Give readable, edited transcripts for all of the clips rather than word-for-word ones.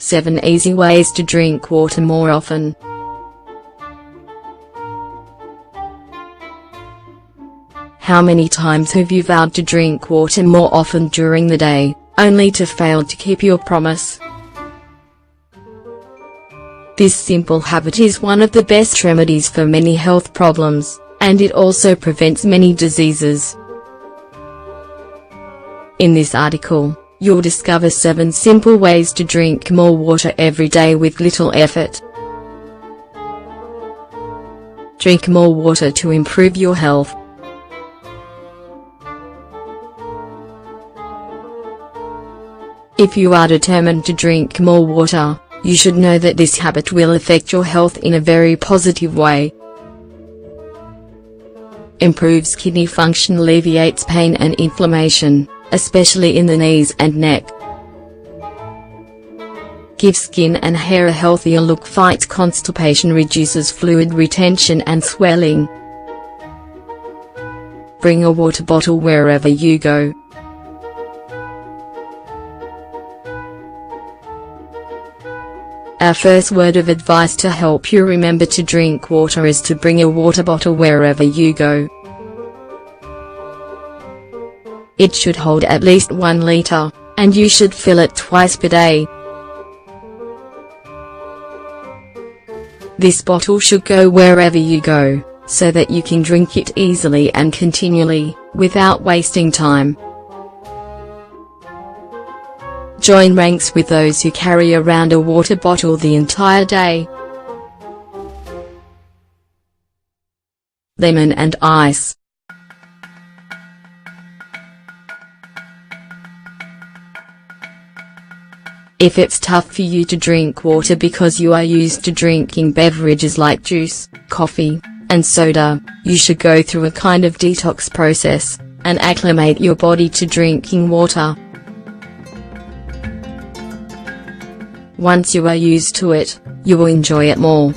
7 Easy Ways to Drink Water More Often. How many times have you vowed to drink water more often during the day, only to fail to keep your promise? This simple habit is one of the best remedies for many health problems, and it also prevents many diseases. In this article, you'll discover 7 simple ways to drink more water every day with little effort. Drink more water to improve your health. If you are determined to drink more water, you should know that this habit will affect your health in a very positive way. Improves kidney function, alleviates pain and inflammation, especially in the knees and neck. Gives skin and hair a healthier look, fights constipation, reduces fluid retention and swelling. Bring a water bottle wherever you go. Our first word of advice to help you remember to drink water is to bring a water bottle wherever you go. It should hold at least 1 liter, and you should fill it twice per day. This bottle should go wherever you go, so that you can drink it easily and continually, without wasting time. Join ranks with those who carry around a water bottle the entire day. Lemon and ice. If it's tough for you to drink water because you are used to drinking beverages like juice, coffee, and soda, you should go through a kind of detox process, and acclimate your body to drinking water. Once you are used to it, you will enjoy it more.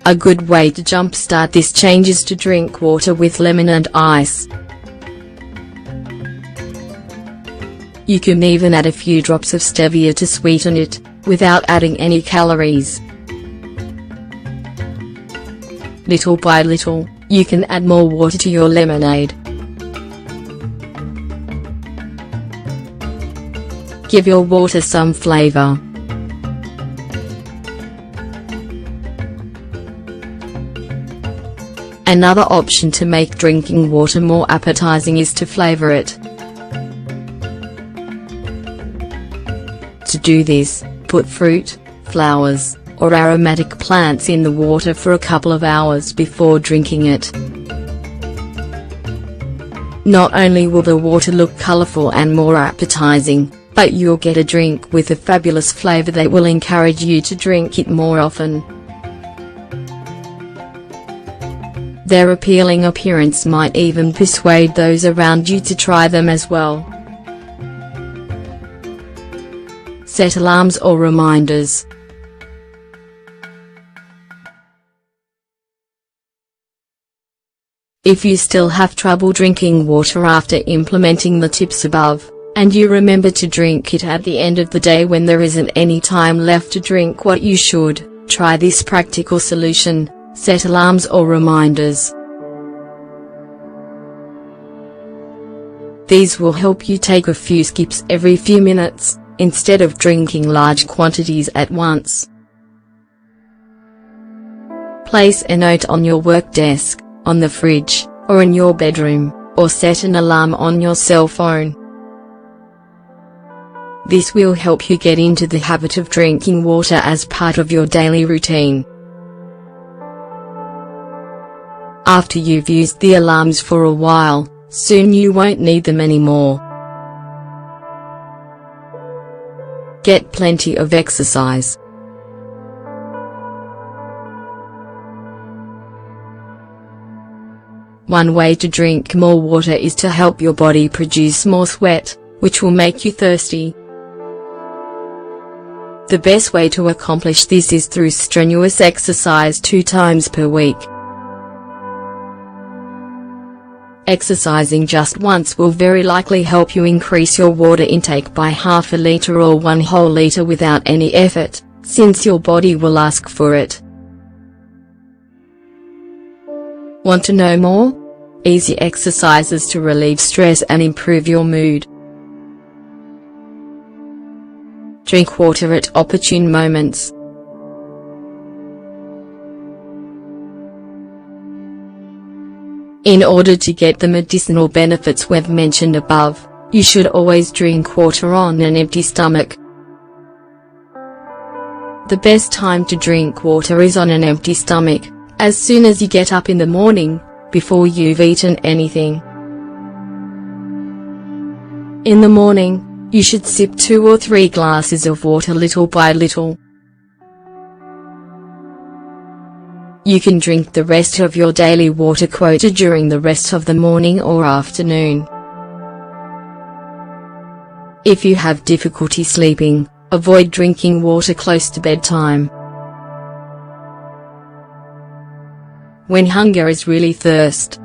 A good way to jumpstart this change is to drink water with lemon and ice. You can even add a few drops of stevia to sweeten it, without adding any calories. Little by little, you can add more water to your lemonade. Give your water some flavor. Another option to make drinking water more appetizing is to flavor it. To do this, put fruit, flowers, or aromatic plants in the water for a couple of hours before drinking it. Not only will the water look colorful and more appetizing, but you'll get a drink with a fabulous flavor that will encourage you to drink it more often. Their appealing appearance might even persuade those around you to try them as well. Set alarms or reminders. If you still have trouble drinking water after implementing the tips above, and you remember to drink it at the end of the day when there isn't any time left to drink what you should, try this practical solution: set alarms or reminders. These will help you take a few skips every few minutes, instead of drinking large quantities at once. Place a note on your work desk, on the fridge, or in your bedroom, or set an alarm on your cell phone. This will help you get into the habit of drinking water as part of your daily routine. After you've used the alarms for a while, soon you won't need them anymore. Get plenty of exercise. One way to drink more water is to help your body produce more sweat, which will make you thirsty. The best way to accomplish this is through strenuous exercise 2 times per week. Exercising just once will very likely help you increase your water intake by half a liter or 1 whole liter without any effort, since your body will ask for it. Want to know more? Easy exercises to relieve stress and improve your mood. Drink water at opportune moments. In order to get the medicinal benefits we've mentioned above, you should always drink water on an empty stomach. The best time to drink water is on an empty stomach, as soon as you get up in the morning, before you've eaten anything. In the morning, you should sip 2 or 3 glasses of water little by little. You can drink the rest of your daily water quota during the rest of the morning or afternoon. If you have difficulty sleeping, avoid drinking water close to bedtime. When hunger is really thirst.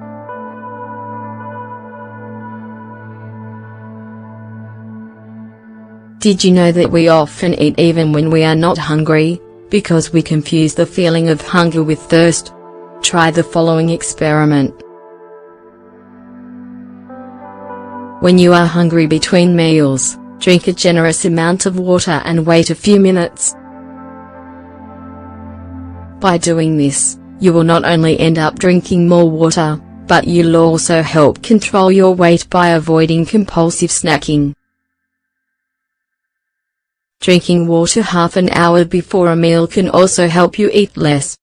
Did you know that we often eat even when we are not hungry, because we confuse the feeling of hunger with thirst? Try the following experiment. When you are hungry between meals, drink a generous amount of water and wait a few minutes. By doing this, you will not only end up drinking more water, but you'll also help control your weight by avoiding compulsive snacking. Drinking water half an hour before a meal can also help you eat less.